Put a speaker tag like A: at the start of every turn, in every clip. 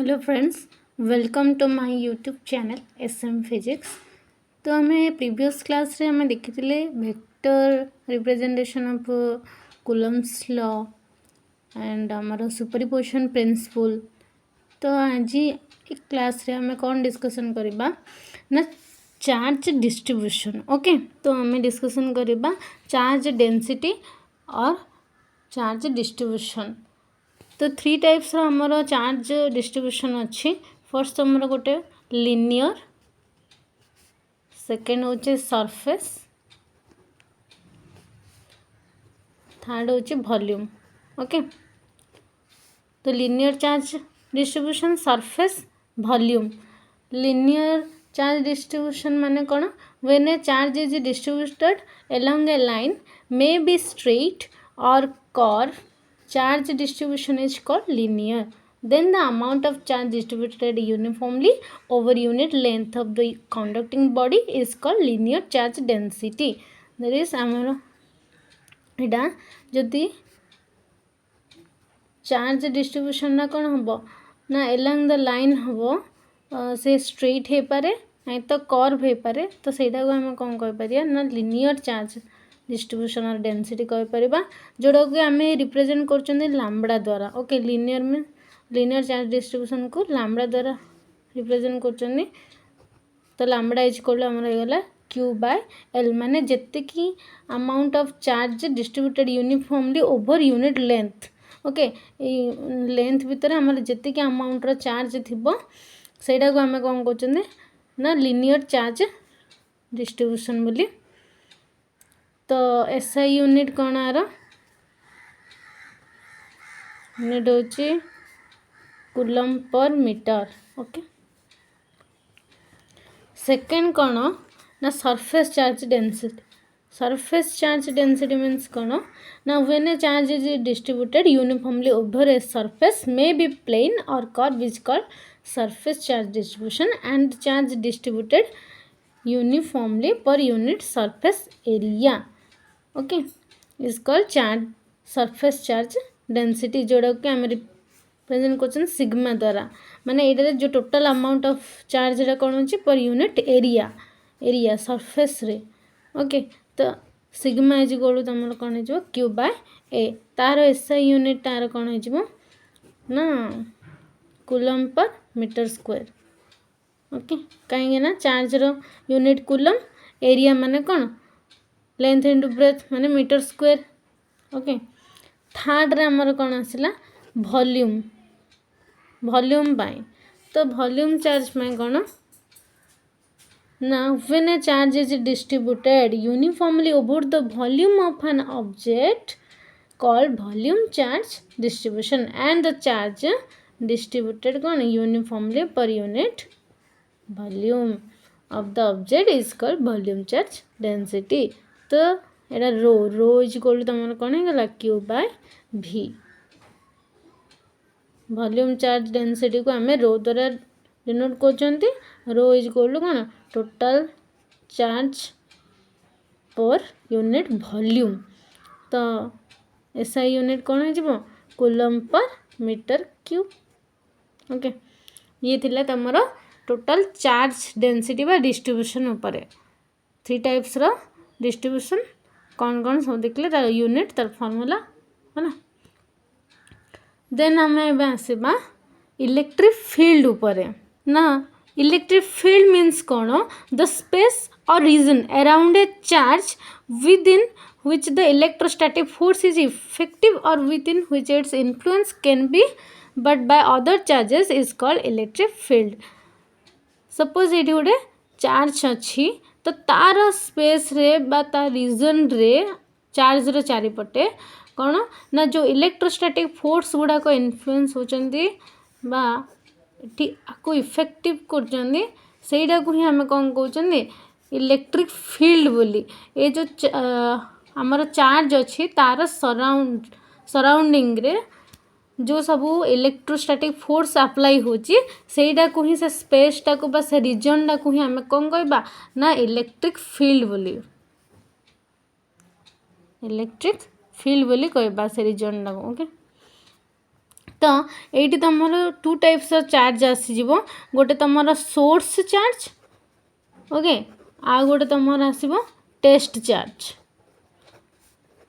A: Hello friends, welcome to my YouTube channel SM physics. तो हमें previous class रे हमें देखी vector representation of Coulomb's law and आमर सुपरपोजिशन प्रिंसिपल। तो आज क्लास रे हमें कौन डिस्कशन करबा ना चार्ज डिस्ट्रीब्यूशन। ओके, तो हमें डिस्कशन करबा चार्ज डेंसिटी और चार्ज डिस्ट्रीब्यूशन। तो थ्री टाइप्स आमर चार्ज डिस्ट्रीब्यूशन अच्छी। फर्स्ट आमर गोटे लिनियर, सेकेंड होचे सरफेस, थर्ड होचे वॉल्यूम। ओके, तो linear charge distribution, surface, volume. Linear charge distribution माने कौन? When a charge is distributed along a line may be straight or curve, charge distribution is called linear. Then the amount of charge distributed uniformly over unit length of the conducting body is called linear charge density. That is amaro एटा जदि charge distribution ना कौन हम ना along the line हम से straight हो पारे नहीं तो कर्व हो पारे। तो सहीटा को आम कौन कहीपर ना लिनियर चार्ज डिस्ट्रीब्यूशन और डेंसिटी कहीपर, जोड़ा कि आम रिप्रेजेंट कर लाम्बडा द्वारा। ओके, लिनियर में लिनियर चार्ज डिस्ट्रीब्यूशन को लाम्बडा द्वारा रिप्रेजेंट कर। तो लाम्बडा इज इक्वल आमर होगला क्यू बाय एल, माने जेतिकी amount of charge distributed uniformly over unit length. Okay, length भितर आमर जेतिकी अमाउंट रो चार्ज थिबो सेटा को आम कौन कर ना लिनियर चार्ज डिस्ट्रीब्यूशन बोली। तो एसआई यूनिट कौन आर यूनिट होची coulomb per metre. Okay, second कौन ना surface charge density. Surface charge density means कौन ना when a charge is distributed uniformly over a surface maybe plane or curve is called surface charge distribution and charge distributed uniformly per unit surface area. Okay, is called charge surface charge density, जोड़ा कि आम represent कर sigma द्वारा। माने ये जो total amount of charge कौन हो per unit area area surface रे। ओके, तो सिग्मा इज इक्वल टू तुम कौन हो क्यू बाय ए। तार एसआई यूनिट तार कौन हो ना coulomb per metre square. Okay, कहीं ना चार्ज रो यूनिट कूलम, एरिया माने कौन लेंथ इंटू ब्रेथ माने मीटर स्क्वायर। ओके, थर्ड रे आमर कौन आसला वॉल्यूम। वॉल्यूम बाय तो वॉल्यूम चार्ज में कौन ना when a charge is distributed uniformly over the volume of an object called volume charge distribution and the charge distributed कौन uniformly per unit volume of the object is called volume charge density. तो एटा rho rho is equal to तुम कौन होगा Q by V. Volume charge density को आम rho द्वारा denote कर। रो इज इक्वल टू कौन total charge per unit volume. तो एसआई यूनिट कौन हो coulomb per metre cube. Okay, ये थिला तमरो टोटल चार्ज डेंसिटी बा डिस्ट्रीब्यूशन ऊपर थ्री टाइप्स रो डिस्ट्रीब्यूशन कौन कौन सब देखले तार यूनिट तार फॉर्मूला है ना। देन आम आसवा इलेक्ट्रिक फील्ड ऊपर ना। इलेक्ट्रिक फील्ड मीन्स कौन द स्पेस और region around a charge with in which the electrostatic force is effective or within which its influence can be but by other charges is called electric field. Suppose ये गोटे charge अच्छी तो तार space रे बा तार reason रे charge रो चारिपटे कौन ना जो इलेक्ट्रोस्टैटिक फोर्स गुड़ाक इन्फ्लुएंस होचंदी बा को इफेक्टिव कर सेटा को ही आम कौन कहते इलेक्ट्रिक फील्ड बोली। ये जो आमर चार्ज अच्छी तार सराउंडिंग रे जो सब इलेक्ट्रोस्टैटिक फोर्स अप्लाई होची सेटा को ही से स्पेसटा को से रीजनटा को ही आम कौन कहबा ना इलेक्ट्रिक फील्ड बोली। इलेक्ट्रिक फील्ड बोली कहबा से रीजनटा को। ओके, तो ये तुम टू टाइप्स चार्ज आसीज गोटे तुम सोर्स चार्ज ओके आ गोटे तुम आसब टेस्ट चार्ज।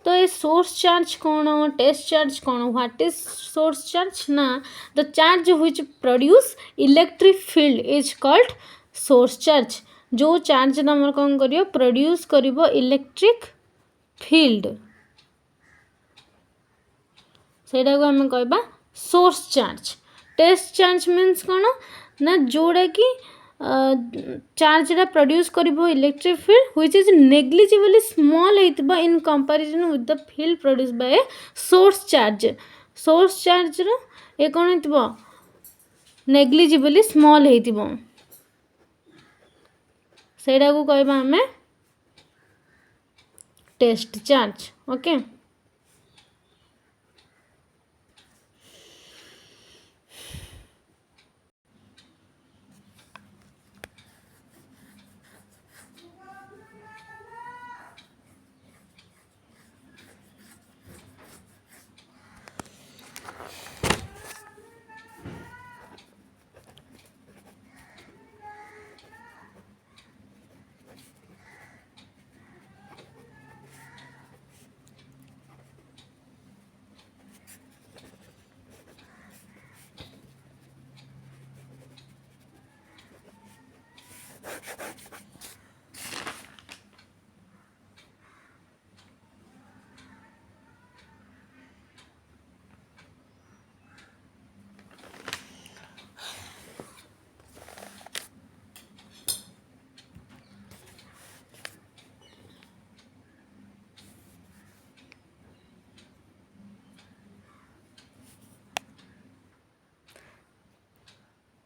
A: तो ये सोर्स चार्ज कौन टेस्ट चार्ज कौन व्हाट इज सोर्स चार्ज ना the charge which produce electric field is called source charge. जो चार्ज तुम कौन कर प्रोड्यूस कर इलेक्ट्रिक फील्ड सेटा को आम कहबा source charge. Test charge means कौन ना जोड़ा कि चार्जटा प्रोड्यूस कर electric field which is negligibly small होइतबा in comparison with the field produce by source charge. Source charge रो ए कौन होइतबा नेग्लिजिबली स्मॉल होइतबा सेटा को कहबा हमें टेस्ट चार्ज ओके।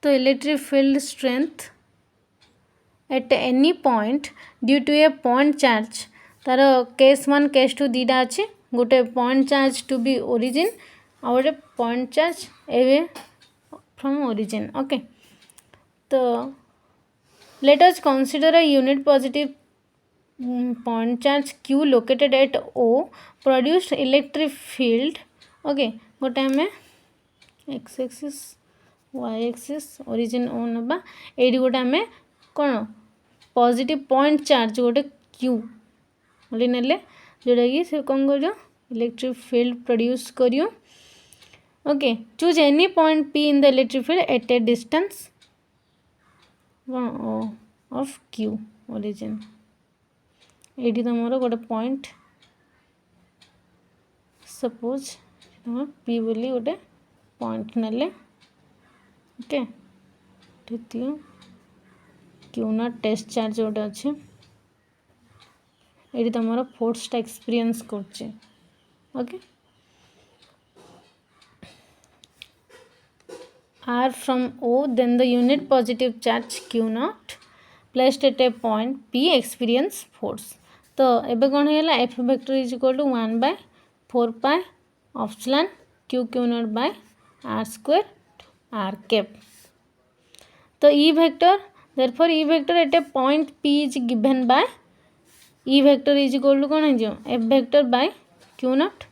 A: तो electric field strength at any point due to a point charge तार केस 1 केस 2 दीटा अच्छे गोटे point charge to be origin आ गोटे point charge a from origin okay. तो let us consider a unit positive point charge q located at O produced electric field okay गोटे आम x axis y axis origin O नबा ये गोटे आम कौन पॉजिटिव पॉइंट चार्ज गोटे q बोली नेले जोटा कि से कौन कर इलेक्ट्रिक फील्ड प्रोड्यूस कर okay. Choose any point p in the electric field at A distance of q origin ये तुम गोटे पॉइंट सपोज पी बोली गोटे पॉइंट नेले ओके द्वितीय क्यू नॉट टेस्ट चार्ज गोटे अच्छे ये तुम फोर्सटा एक्सपीरियंस कर okay. R from O then the unit positive charge Q naught placed at a point P experience force। तो एबे कौन है F vector is equal to 1/4 pi epsilon q q naught by r square r cap. तो E vector therefore E vector at a point P is given by E vector is equal to कौन है F vector by q naught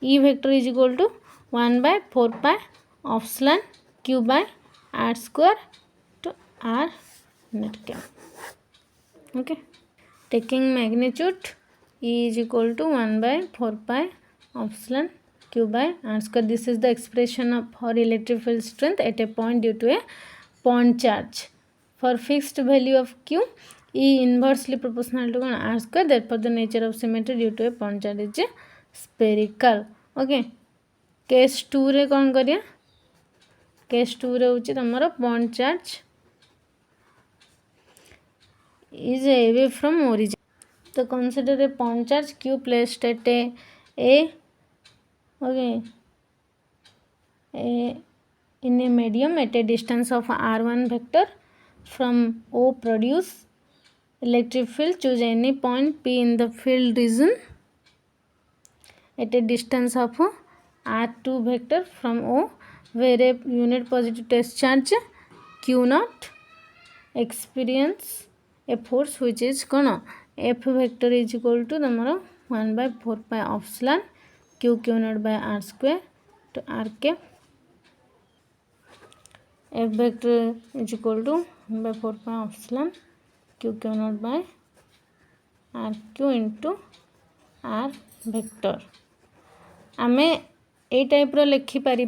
A: E vector is equal to 1/4 pi epsilon q by r square to r net cap okay. Taking magnitude E is equal to 1/4 pi epsilon Q by R square. This is the expression of for electric field strength at a point due to a point charge. For fixed value of Q, E inversely proportional to R square. Therefore, the nature of symmetry due to a point charge is spherical. Okay. Case 2 रे कौन करिया case 2 रे होची तमरो point charge is away from origin. So consider a point charge q placed at a okay in a medium at a distance of r1 vector from O produce electric field. Choose any point P in the field region at a distance of r2 vector from O where a unit positive test charge q naught experience a force which is कौन f vector is equal to तमरो 1/4 pi epsilon q q naught by r square to r cap F vector is equal to 1/4 pi epsilon q q naught by r q into are vector आमे ए type रो लिखिपर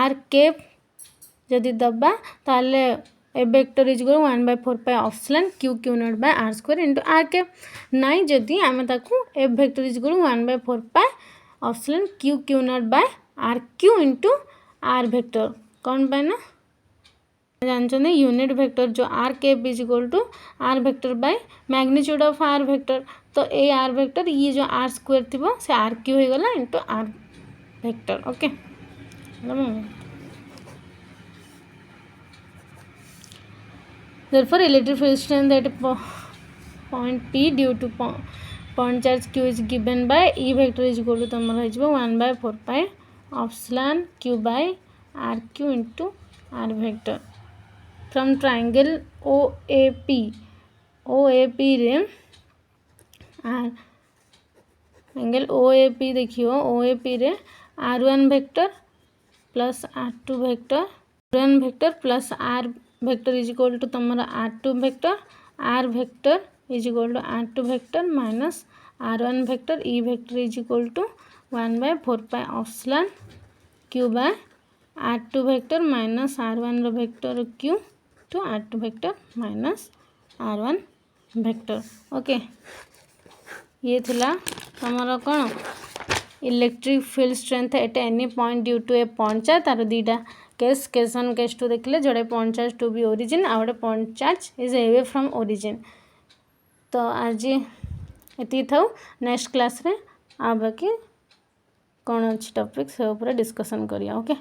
A: r cap जदि दबा ताले E vector is equal 1/4 pi epsilon q q naught by r square into r cap नाई जदि आमे ताकू E vector is equal 1/4 pi epsilon q q naught by r q into are vector कौन पाए ना जानते यूनिट वेक्टर जो R cap is equal to R vector by magnitude of R vector तो ए आर वेक्टर ये जो are square थी से आर क्यू हो गला into are vector okay therefore electric field strength at point P due to point charge Q is given by E vector is equal to तमर हो 1/4 pi epsilon Q by R Q into R vector from triangle OAP रे angle OAP देखियो OAP रे R1 vector plus R2 vector R1 vector plus R vector is equal to तमरा R2 vector R vector is equal to R2 vector minus R1 vector E vector is equal to 1/4 pi epsilon Q by R2 vector minus R1 vector Q to R2 vector minus R1 vector okay ये थिला तमरा कौन electric field strength at any point due to a point charge तार दीटा case case 1 case 2 देखले जोड़े point charge to be origin आ गोटे point charge is away from origin तो आज ये था नेक्स्ट क्लास रे आ बाकी कौन अच्छी टॉपिक से ऊपर डिस्कशन करिया ओके।